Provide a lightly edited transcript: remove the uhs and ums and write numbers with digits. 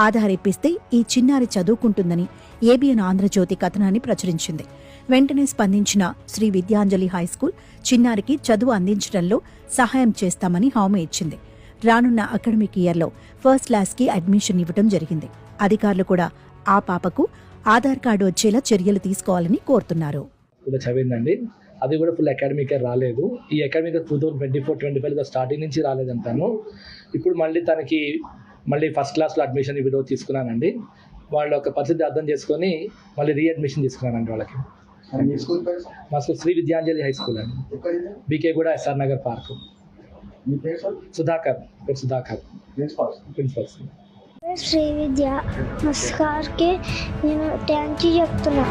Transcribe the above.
ఆధార్ ఇప్పిస్తే ఈ చిన్నారి చదువుకుంటుందని ఏబిఎన్ ఆంధ్రజ్యోతి కథనాన్ని ప్రచురించింది. వెంటనే స్పందించిన శ్రీ విద్యాంజలి హైస్కూల్ చిన్నారికి చదువు అందించడంలో సహాయం చేస్తామని హామీ ఇచ్చింది. రానున్న అకాడమిక్ ఇయర్లో ఫస్ట్ క్లాస్కి అడ్మిషన్ ఇవ్వడం జరిగింది. అధికారులు కూడా ఆ పాపకు ఆధార్ కార్డు వచ్చేలా చర్యలు తీసుకోవాలని కోరుతున్నారు. చదివిందండి, అది కూడా ఫుల్ అకాడమిక్ ఇయర్ రాలేదు. ఈ అకాడమిక్ 2024-25 స్టార్టింగ్ నుంచి రాలేదంటాను. ఇప్పుడు మళ్ళీ ఫస్ట్ క్లాస్లో అడ్మిషన్ వీడియో తీసుకున్నానండి. వాళ్ళ ఒక పరిస్థితి అర్థం చేసుకొని మళ్ళీ రీఅడ్మిషన్ తీసుకున్నానండి వాళ్ళకి. మా school Shri Vidyanjali high school అండి, బీకే కూడా SR Nagar park. Sudhakar principal. Shri Vidya నమస్కార్కి నేను థ్యాంక్ యూ చెప్తున్నా.